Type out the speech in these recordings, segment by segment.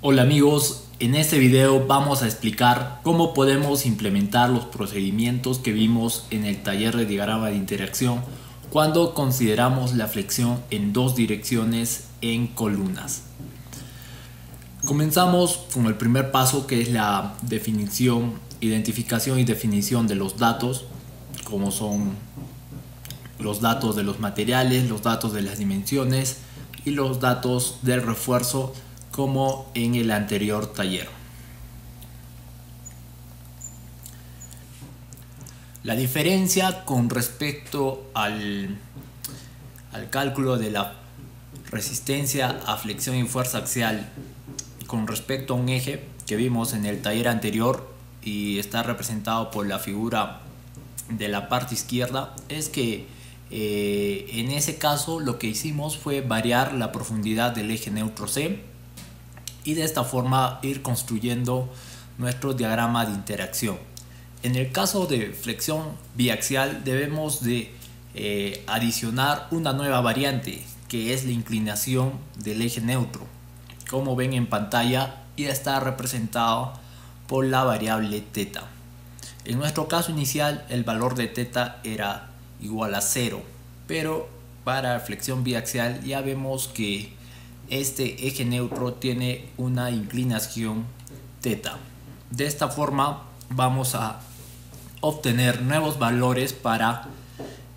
Hola amigos, en este video vamos a explicar cómo podemos implementar los procedimientos que vimos en el taller de diagrama de interacción cuando consideramos la flexión en dos direcciones en columnas. Comenzamos con el primer paso, que es la definición, identificación y definición de los datos, como son los datos de los materiales, los datos de las dimensiones y los datos del refuerzo, como en el anterior taller. La diferencia con respecto al cálculo de la resistencia a flexión y fuerza axial con respecto a un eje que vimos en el taller anterior y está representado por la figura de la parte izquierda, es que en ese caso lo que hicimos fue variar la profundidad del eje neutro C y de esta forma ir construyendo nuestro diagrama de interacción. En el caso de flexión biaxial debemos de adicionar una nueva variante, que es la inclinación del eje neutro. Como ven en pantalla, ya está representado por la variable θ. En nuestro caso inicial el valor de θ era igual a 0, pero para flexión biaxial ya vemos que este eje neutro tiene una inclinación θ. De esta forma vamos a obtener nuevos valores para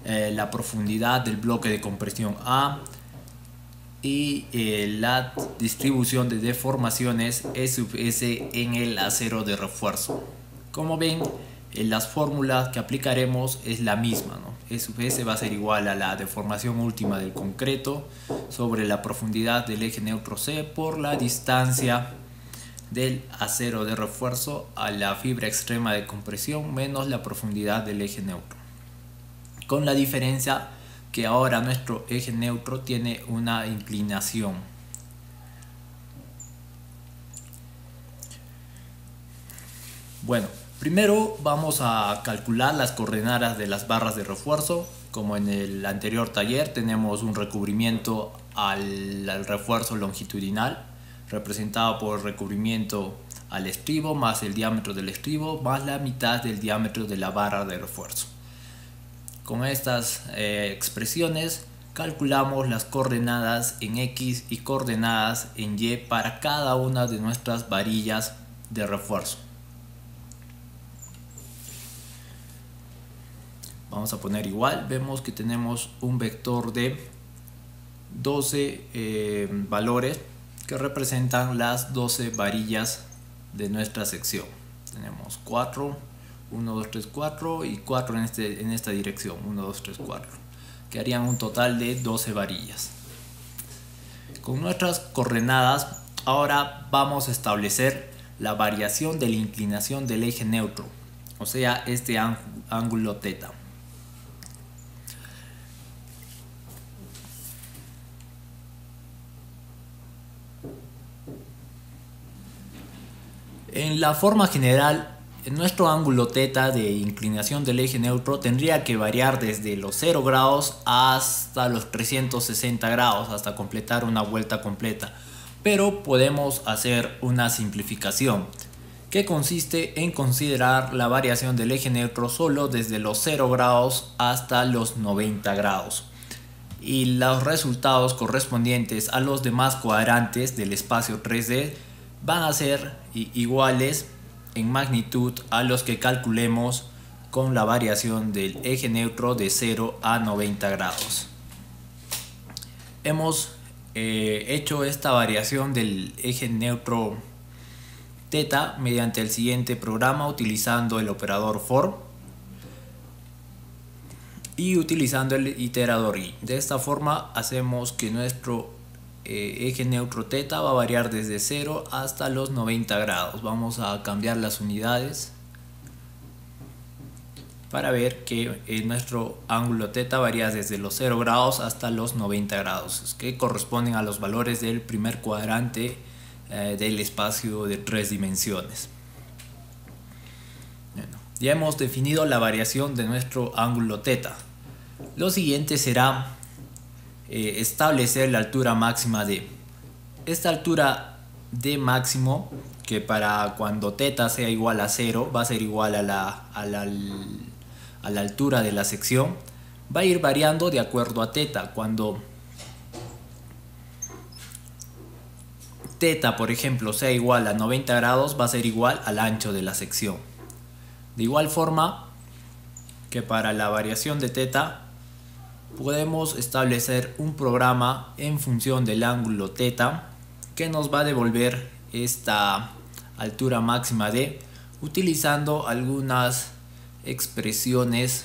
la profundidad del bloque de compresión A y la distribución de deformaciones E sub S en el acero de refuerzo. Como ven, las fórmulas que aplicaremos es la misma, ¿no? E sub S va a ser igual a la deformación última del concreto sobre la profundidad del eje neutro C por la distancia del acero de refuerzo a la fibra extrema de compresión menos la profundidad del eje neutro, con la diferencia que ahora nuestro eje neutro tiene una inclinación. Bueno, primero vamos a calcular las coordenadas de las barras de refuerzo. Como en el anterior taller, tenemos un recubrimiento al refuerzo longitudinal, representado por recubrimiento al estribo más el diámetro del estribo más la mitad del diámetro de la barra de refuerzo. Con estas expresiones calculamos las coordenadas en X y coordenadas en Y para cada una de nuestras varillas de refuerzo. Vamos a poner igual, vemos que tenemos un vector de 12 valores que representan las 12 varillas de nuestra sección. Tenemos 4, 1, 2, 3, 4 y 4 en esta dirección, 1, 2, 3, 4, que harían un total de 12 varillas. Con nuestras coordenadas ahora vamos a establecer la variación de la inclinación del eje neutro, o sea, este ángulo θ. En la forma general, nuestro ángulo θ de inclinación del eje neutro tendría que variar desde los 0 grados hasta los 360 grados, hasta completar una vuelta completa. Pero podemos hacer una simplificación, que consiste en considerar la variación del eje neutro solo desde los 0 grados hasta los 90 grados. Y los resultados correspondientes a los demás cuadrantes del espacio 3D van a ser iguales en magnitud a los que calculemos con la variación del eje neutro de 0 a 90 grados. Hemos hecho esta variación del eje neutro θ mediante el siguiente programa, utilizando el operador for y utilizando el iterador i. De esta forma hacemos que nuestro eje neutro θ va a variar desde 0 hasta los 90 grados. Vamos a cambiar las unidades para ver que nuestro ángulo θ varía desde los 0 grados hasta los 90 grados, que corresponden a los valores del primer cuadrante del espacio de 3 dimensiones. Bueno, ya hemos definido la variación de nuestro ángulo θ. Lo siguiente será establecer la altura máxima de esta altura de máximo, que para cuando θ sea igual a 0 va a ser igual a la altura de la sección, va a ir variando de acuerdo a θ. Cuando θ, por ejemplo, sea igual a 90 grados, va a ser igual al ancho de la sección. De igual forma que para la variación de θ podemos establecer un programa en función del ángulo θ que nos va a devolver esta altura máxima de, utilizando algunas expresiones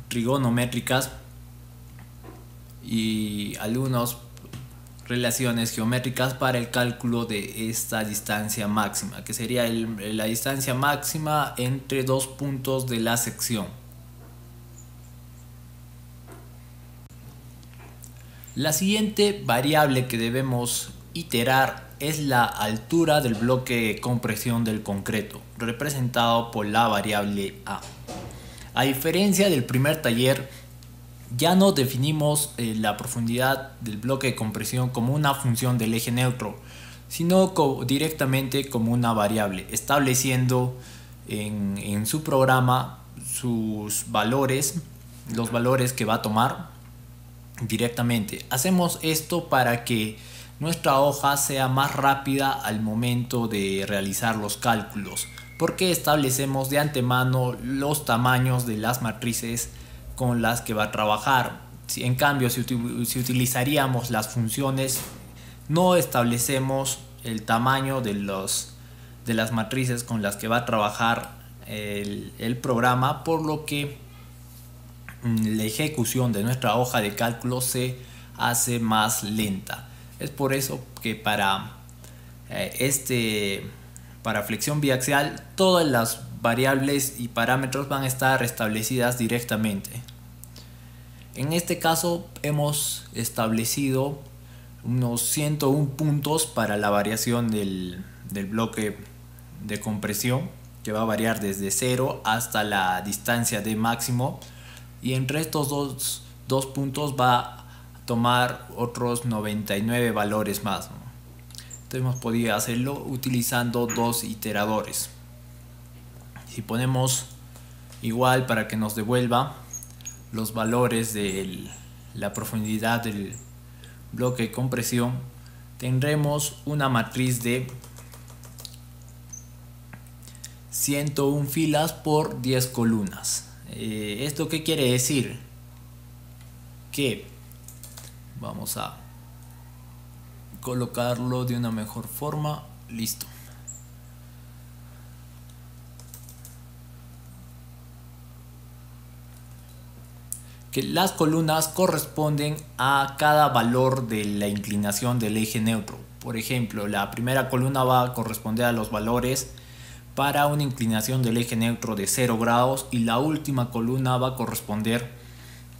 trigonométricas y algunas relaciones geométricas para el cálculo de esta distancia máxima, que sería la distancia máxima entre dos puntos de la sección. La siguiente variable que debemos iterar es la altura del bloque de compresión del concreto, representado por la variable A. A diferencia del primer taller, ya no definimos la profundidad del bloque de compresión como una función del eje neutro, sino directamente como una variable, estableciendo en su programa sus valores, los valores que va a tomar directamente. Hacemos esto para que nuestra hoja sea más rápida al momento de realizar los cálculos, porque establecemos de antemano los tamaños de las matrices con las que va a trabajar. En cambio, si utilizaríamos las funciones, no establecemos el tamaño de las matrices con las que va a trabajar el programa, por lo que la ejecución de nuestra hoja de cálculo se hace más lenta. Es por eso que para flexión biaxial todas las variables y parámetros van a estar establecidas directamente. En este caso hemos establecido unos 101 puntos para la variación del bloque de compresión, que va a variar desde 0 hasta la distancia de máximo, y entre estos dos puntos va a tomar otros 99 valores más, ¿no? Entonces hemos podido hacerlo utilizando dos iteradores. Si ponemos igual para que nos devuelva los valores de la profundidad del bloque de compresión, tendremos una matriz de 101 filas por 10 columnas. ¿Esto qué quiere decir? Que vamos a colocarlo de una mejor forma. Listo. Que las columnas corresponden a cada valor de la inclinación del eje neutro. Por ejemplo, la primera columna va a corresponder a los valores para una inclinación del eje neutro de 0 grados, y la última columna va a corresponder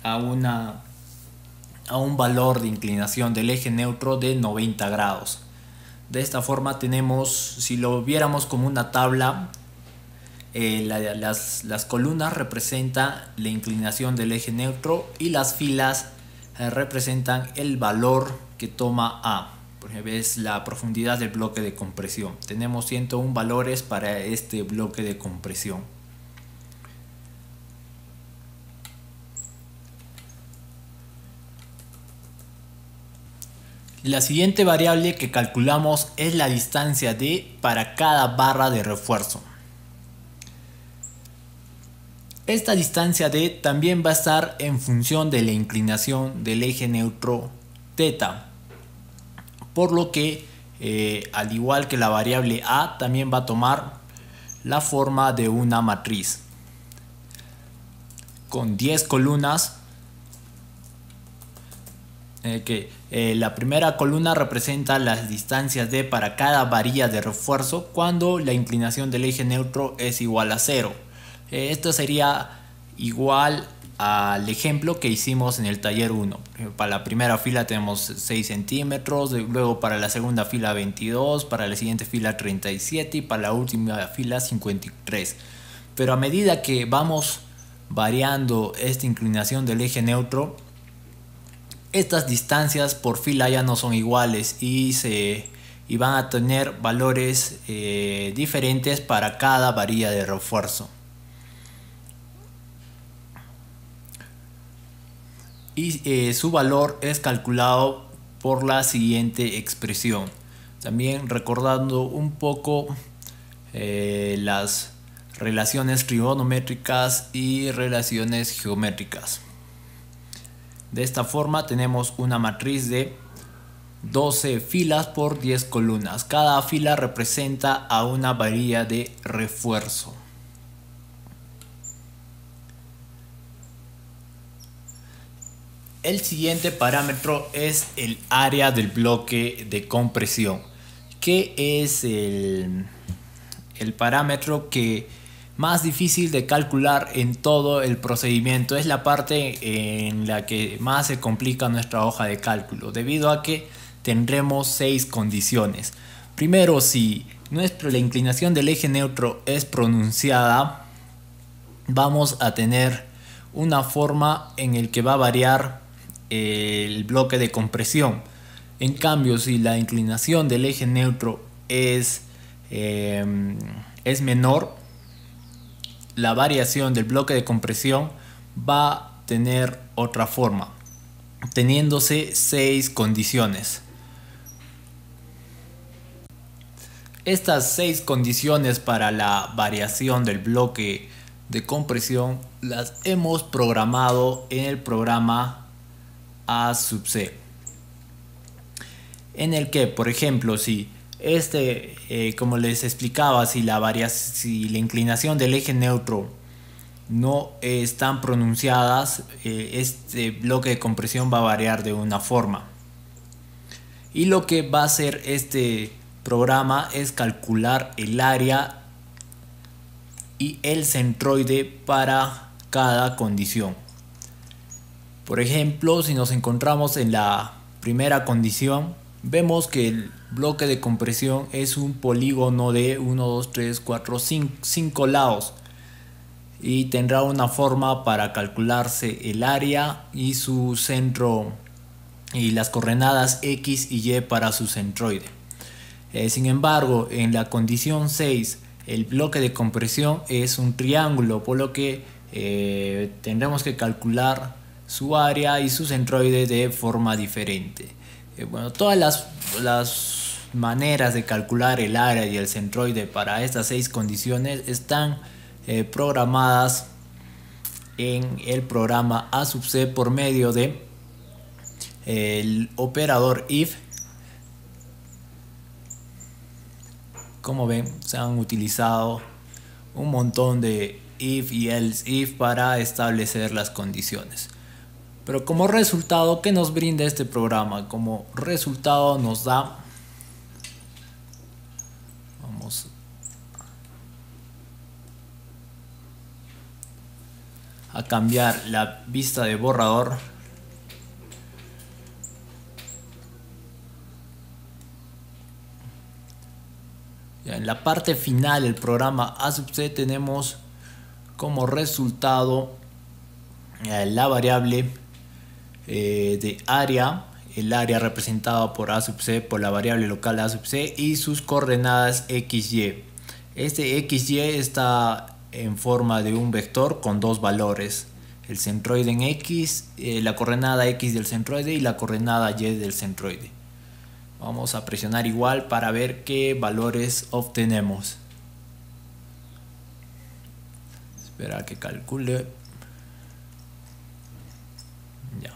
a un valor de inclinación del eje neutro de 90 grados. De esta forma tenemos, si lo viéramos como una tabla, las columnas representan la inclinación del eje neutro y las filas representan el valor que toma A. Por ejemplo, es la profundidad del bloque de compresión. Tenemos 101 valores para este bloque de compresión. La siguiente variable que calculamos es la distancia D para cada barra de refuerzo. Esta distancia D también va a estar en función de la inclinación del eje neutro θ, por lo que al igual que la variable A, también va a tomar la forma de una matriz con 10 columnas, la primera columna representa las distancias D para cada varilla de refuerzo cuando la inclinación del eje neutro es igual a 0. Esto sería igual al ejemplo que hicimos en el taller 1. Para la primera fila tenemos 6 centímetros, luego para la segunda fila 22, para la siguiente fila 37 y para la última fila 53. Pero a medida que vamos variando esta inclinación del eje neutro, estas distancias por fila ya no son iguales y van a tener valores diferentes para cada varilla de refuerzo. Y su valor es calculado por la siguiente expresión. También recordando un poco las relaciones trigonométricas y relaciones geométricas. De esta forma tenemos una matriz de 12 filas por 10 columnas. Cada fila representa a una varilla de refuerzo. El siguiente parámetro es el área del bloque de compresión, que es el parámetro que más difícil de calcular en todo el procedimiento. Es la parte en la que más se complica nuestra hoja de cálculo, debido a que tendremos 6 condiciones. Primero, si la inclinación del eje neutro es pronunciada, vamos a tener una forma en el que va a variar el bloque de compresión. En cambio, si la inclinación del eje neutro es menor, la variación del bloque de compresión va a tener otra forma, teniéndose 6 condiciones. Estas 6 condiciones para la variación del bloque de compresión las hemos programado en el programa A sub C, en el que, por ejemplo, si como les explicaba, si la inclinación del eje neutro no están pronunciadas, este bloque de compresión va a variar de una forma. Y lo que va a hacer este programa es calcular el área y el centroide para cada condición. Por ejemplo, si nos encontramos en la primera condición, vemos que el bloque de compresión es un polígono de 1, 2, 3, 4, 5 lados y tendrá una forma para calcularse el área y su centro y las coordenadas X y Y para su centroide. Sin embargo, en la condición 6, el bloque de compresión es un triángulo, por lo que tendremos que calcular su área y su centroide de forma diferente. Bueno, todas las maneras de calcular el área y el centroide para estas 6 condiciones están programadas en el programa A sub C por medio de el operador if. Como ven, se han utilizado un montón de if y else if para establecer las condiciones. Pero como resultado, ¿qué nos brinda este programa? Como resultado nos da, vamos a cambiar la vista de borrador. Ya en la parte final del programa A sub C tenemos como resultado la variable de área, el área representado por A sub C, por la variable local A sub C y sus coordenadas XY. Este XY está en forma de un vector con 2 valores, el centroide en X, la coordenada X del centroide y la coordenada Y del centroide. Vamos a presionar igual para ver qué valores obtenemos. Espera que calcule. Ya.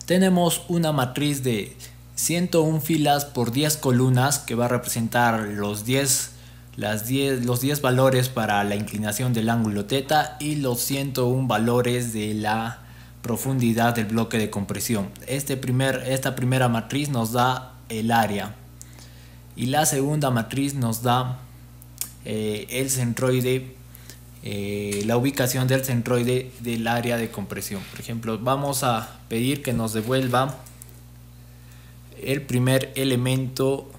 Tenemos una matriz de 101 filas por 10 columnas que va a representar los 10 valores para la inclinación del ángulo θ y los 101 valores de la profundidad del bloque de compresión. Esta primera matriz nos da el área y la segunda matriz nos da el centroide, la ubicación del centroide del área de compresión. Por ejemplo, vamos a pedir que nos devuelva el primer elemento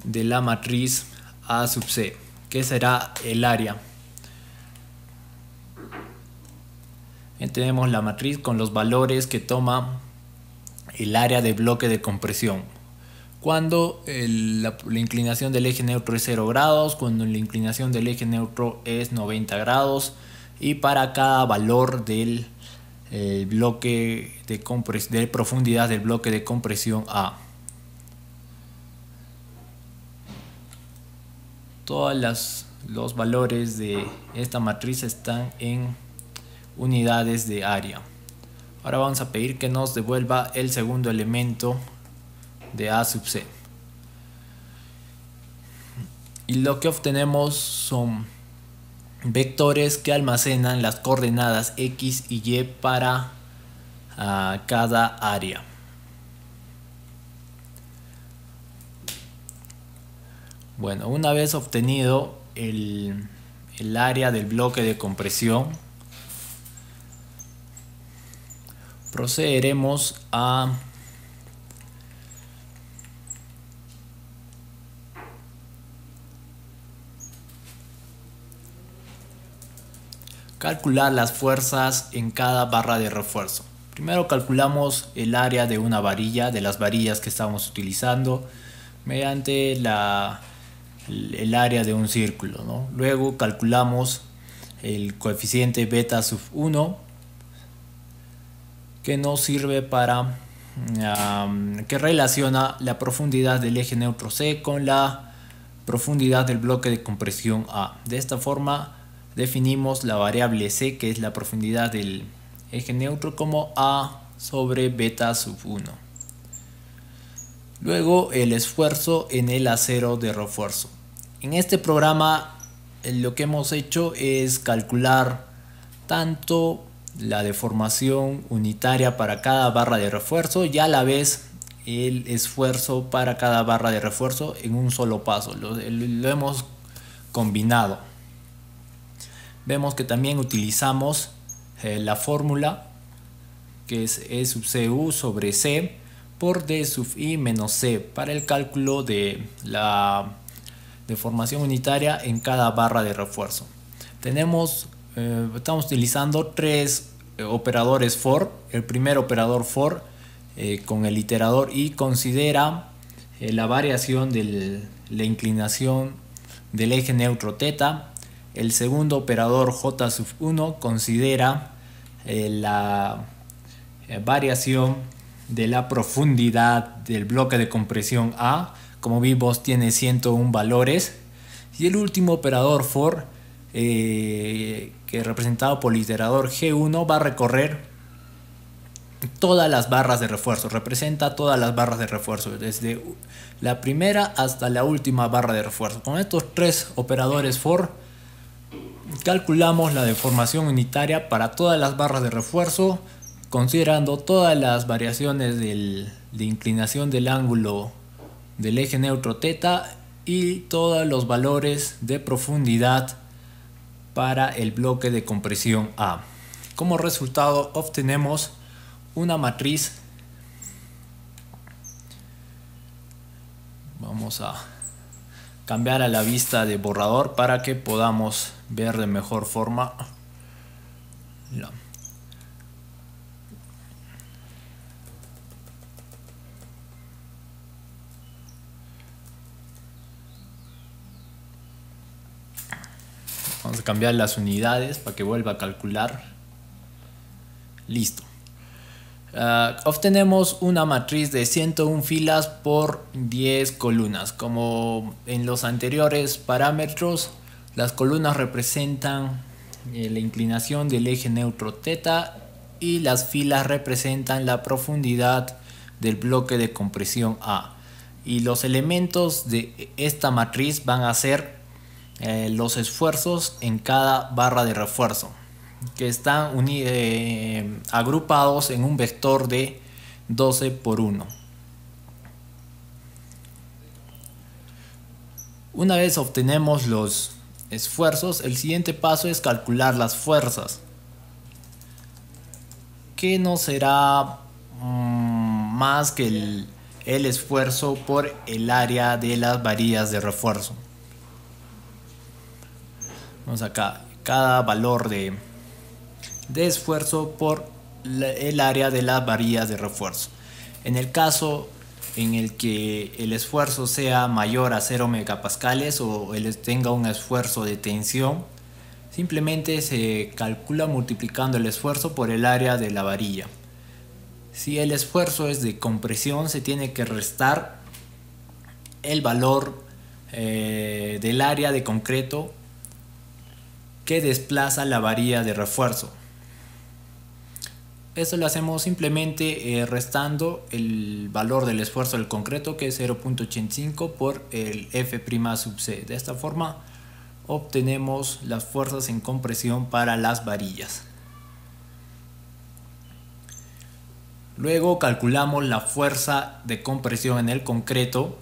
de la matriz A sub C, que será el área. Tenemos la matriz con los valores que toma el área de bloque de compresión. Cuando la inclinación del eje neutro es 0 grados, cuando la inclinación del eje neutro es 90 grados, y para cada valor del bloque de profundidad del bloque de compresión A. Todos los valores de esta matriz están en unidades de área. Ahora vamos a pedir que nos devuelva el segundo elemento de A sub C. Y lo que obtenemos son vectores que almacenan las coordenadas X y Y para cada área. Bueno, una vez obtenido el área del bloque de compresión, procederemos a calcular las fuerzas en cada barra de refuerzo. Primero calculamos el área de una varilla, de las varillas que estamos utilizando, mediante el área de un círculo, ¿no? Luego calculamos el coeficiente beta sub 1, que nos sirve para que relaciona la profundidad del eje neutro C con la profundidad del bloque de compresión A. De esta forma definimos la variable C, que es la profundidad del eje neutro, como A sobre beta sub 1. Luego el esfuerzo en el acero de refuerzo. En este programa lo que hemos hecho es calcular tanto la deformación unitaria para cada barra de refuerzo y a la vez el esfuerzo para cada barra de refuerzo en un solo paso. Lo hemos combinado. Vemos que también utilizamos la fórmula, que es E sub CU sobre C por D sub I menos C, para el cálculo de la deformación unitaria en cada barra de refuerzo. Estamos utilizando tres operadores for. El primer operador for con el iterador I considera la variación de la inclinación del eje neutro θ. El segundo operador J sub 1 considera la variación de la profundidad del bloque de compresión A. Como vimos, tiene 101 valores. Y el último operador for, que es representado por el iterador G1, va a recorrer todas las barras de refuerzo. Representa todas las barras de refuerzo, desde la primera hasta la última barra de refuerzo. Con estos tres operadores for calculamos la deformación unitaria para todas las barras de refuerzo, considerando todas las variaciones de inclinación del ángulo del eje neutro θ y todos los valores de profundidad para el bloque de compresión A. Como resultado obtenemos una matriz. Vamos a cambiar a la vista de borrador para que podamos ver de mejor forma. Vamos a cambiar las unidades para que vuelva a calcular. Listo. Obtenemos una matriz de 101 filas por 10 columnas. Como en los anteriores parámetros, las columnas representan la inclinación del eje neutro θ y las filas representan la profundidad del bloque de compresión A. Y los elementos de esta matriz van a ser los esfuerzos en cada barra de refuerzo, que están agrupados en un vector de 12 por 1. Una vez obtenemos los esfuerzos, el siguiente paso es calcular las fuerzas, que no será más que el esfuerzo por el área de las varillas de refuerzo. Vamos acá, cada valor de de esfuerzo por el área de las varillas de refuerzo. En el caso en el que el esfuerzo sea mayor a 0 megapascales o tenga un esfuerzo de tensión, simplemente se calcula multiplicando el esfuerzo por el área de la varilla. Si el esfuerzo es de compresión, se tiene que restar el valor del área de concreto que desplaza la varilla de refuerzo. Esto lo hacemos simplemente restando el valor del esfuerzo del concreto, que es 0.85 por el F' sub C. De esta forma obtenemos las fuerzas en compresión para las varillas. Luego calculamos la fuerza de compresión en el concreto,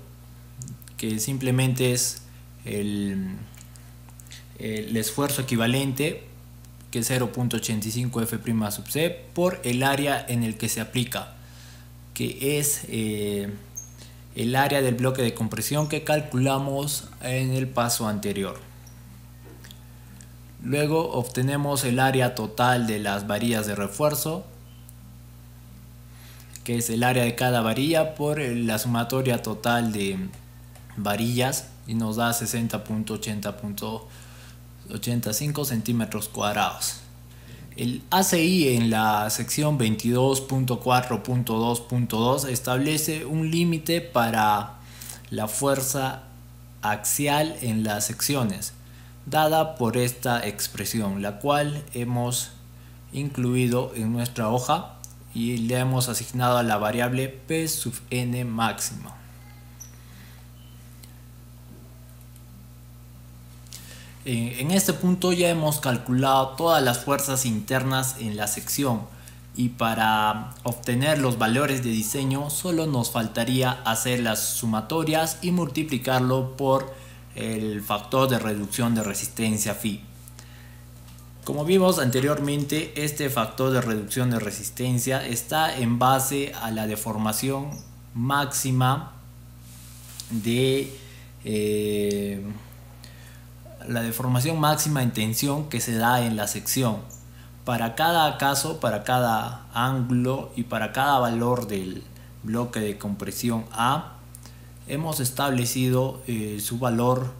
que simplemente es el esfuerzo equivalente, que es 0.85 F' sub C, por el área en el que se aplica, que es el área del bloque de compresión que calculamos en el paso anterior. Luego obtenemos el área total de las varillas de refuerzo, que es el área de cada varilla por la sumatoria total de varillas, y nos da 60.80.85 centímetros cuadrados. El ACI en la sección 22.4.2.2 establece un límite para la fuerza axial en las secciones, dada por esta expresión, la cual hemos incluido en nuestra hoja y le hemos asignado a la variable P sub n máximo. En este punto ya hemos calculado todas las fuerzas internas en la sección, y para obtener los valores de diseño solo nos faltaría hacer las sumatorias y multiplicarlo por el factor de reducción de resistencia phi. Como vimos anteriormente, este factor de reducción de resistencia está en base a la deformación máxima en tensión que se da en la sección. Para cada caso, para cada ángulo y para cada valor del bloque de compresión A, hemos establecido su valor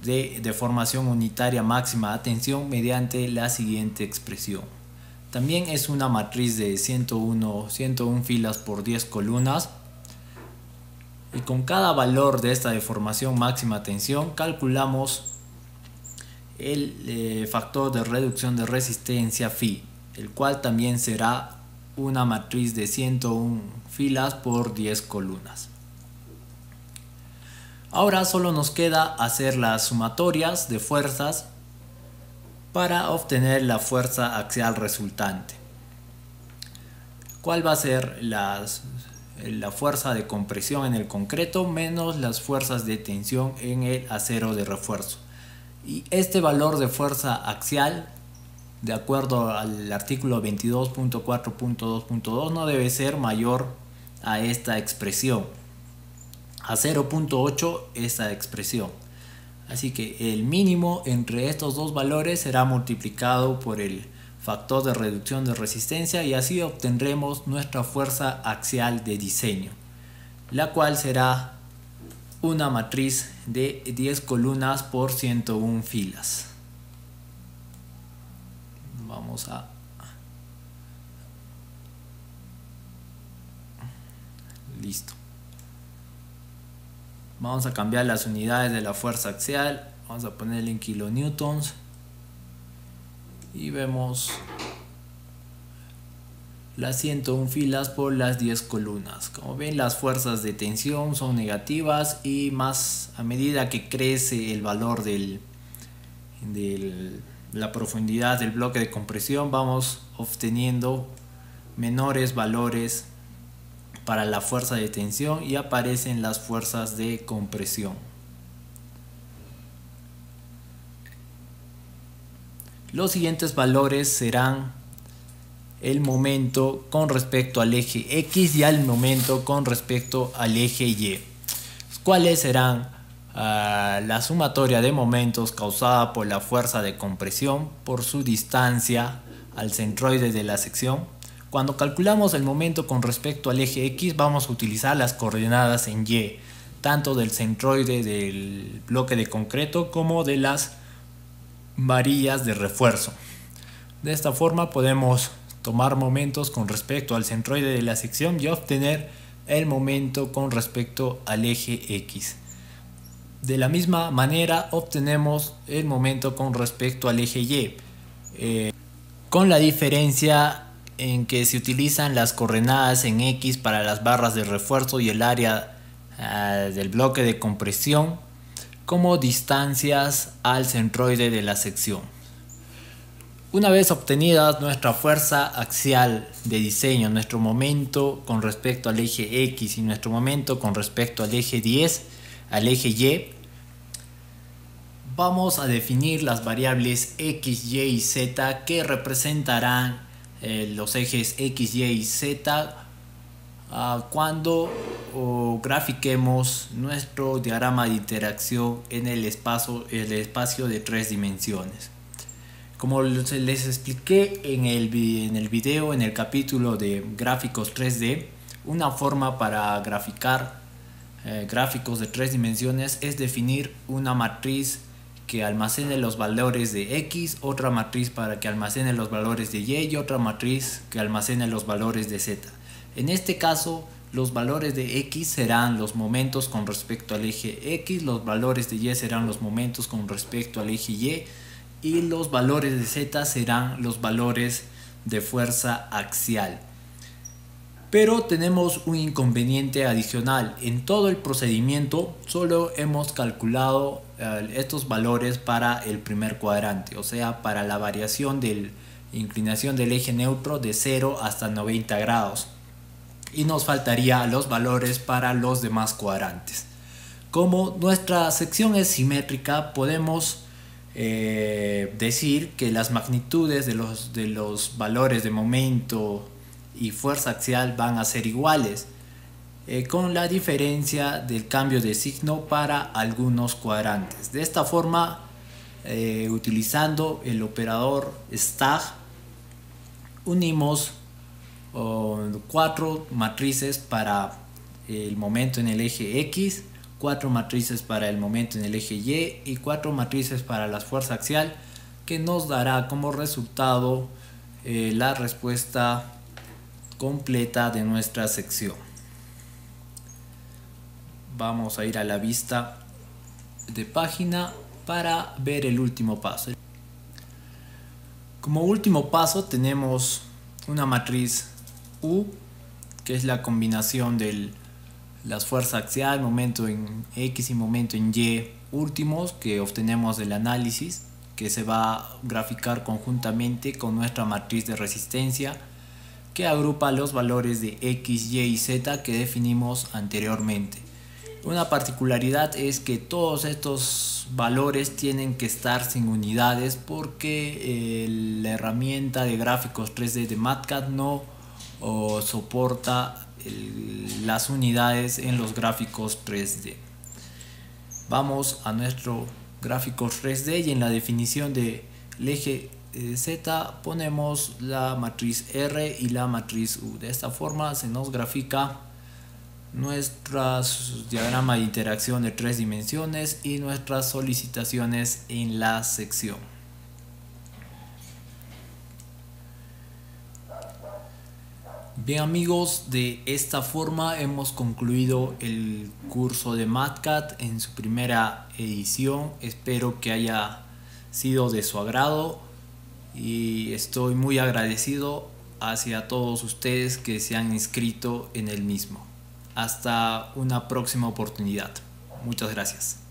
de deformación unitaria máxima de tensión mediante la siguiente expresión. También es una matriz de 101 filas por 10 columnas. Y con cada valor de esta deformación máxima tensión calculamos el factor de reducción de resistencia phi, el cual también será una matriz de 101 filas por 10 columnas. Ahora solo nos queda hacer las sumatorias de fuerzas para obtener la fuerza axial resultante. ¿Cuál va a ser la fuerza de compresión en el concreto menos las fuerzas de tensión en el acero de refuerzo? Y este valor de fuerza axial, de acuerdo al artículo 22.4.2.2, no debe ser mayor a esta expresión, a 0.8 esta expresión. Así que el mínimo entre estos dos valores será multiplicado por el factor de reducción de resistencia, y así obtendremos nuestra fuerza axial de diseño, la cual será una matriz de 10 columnas por 101 filas. Vamos a listo. Vamos a cambiar las unidades de la fuerza axial, vamos a ponerle en kilonewtons y vemos las 101 filas por las 10 columnas. Como ven, las fuerzas de tensión son negativas, y más a medida que crece el valor de la profundidad del bloque de compresión, vamos obteniendo menores valores para la fuerza de tensión y aparecen las fuerzas de compresión. Los siguientes valores serán el momento con respecto al eje X y el momento con respecto al eje Y. ¿Cuáles serán la sumatoria de momentos causada por la fuerza de compresión por su distancia al centroide de la sección. Cuando calculamos el momento con respecto al eje X, vamos a utilizar las coordenadas en Y, tanto del centroide del bloque de concreto como de las varillas de refuerzo. De esta forma podemos tomar momentos con respecto al centroide de la sección y obtener el momento con respecto al eje X. De la misma manera obtenemos el momento con respecto al eje Y, con la diferencia en que se utilizan las coordenadas en X para las barras de refuerzo y el área del bloque de compresión como distancias al centroide de la sección. Una vez obtenida nuestra fuerza axial de diseño, nuestro momento con respecto al eje X y nuestro momento con respecto al eje 10, al eje Y, vamos a definir las variables X, Y y Z que representarán los ejes X, Y y Z cuando grafiquemos nuestro diagrama de interacción en el espacio de 3 dimensiones. Como les expliqué en el video, en el capítulo de gráficos 3D, una forma para graficar gráficos de 3 dimensiones es definir una matriz que almacene los valores de X, otra matriz para que almacene los valores de Y y otra matriz que almacene los valores de Z. En este caso, los valores de X serán los momentos con respecto al eje X, los valores de Y serán los momentos con respecto al eje Y los valores de Z serán los valores de fuerza axial. Pero tenemos un inconveniente adicional. En todo el procedimiento solo hemos calculado estos valores para el primer cuadrante, o sea, para la variación de inclinación del eje neutro de 0 hasta 90 grados. Y nos faltaría los valores para los demás cuadrantes. Como nuestra sección es simétrica, podemos decir que las magnitudes de los valores de momento y fuerza axial van a ser iguales, con la diferencia del cambio de signo para algunos cuadrantes. De esta forma, utilizando el operador STAG, unimos 4 matrices para el momento en el eje X, 4 matrices para el momento en el eje Y y 4 matrices para la fuerza axial, que nos dará como resultado la respuesta completa de nuestra sección. Vamos a ir a la vista de página para ver el último paso. Como último paso tenemos una matriz U, que es la combinación de las fuerzas axial, momento en X y momento en Y últimos que obtenemos del análisis, que se va a graficar conjuntamente con nuestra matriz de resistencia, que agrupa los valores de X, Y y Z que definimos anteriormente. Una particularidad es que todos estos valores tienen que estar sin unidades porque la herramienta de gráficos 3D de MATCAD no soporta las unidades en los gráficos 3D. Vamos a nuestro gráfico 3D y en la definición del eje Z ponemos la matriz R y la matriz U. De esta forma se nos grafica nuestro diagrama de interacción de 3 dimensiones y nuestras solicitaciones en la sección. Bien amigos, de esta forma hemos concluido el curso de MATCAD en su primera edición. Espero que haya sido de su agrado y estoy muy agradecido hacia todos ustedes que se han inscrito en el mismo. Hasta una próxima oportunidad. Muchas gracias.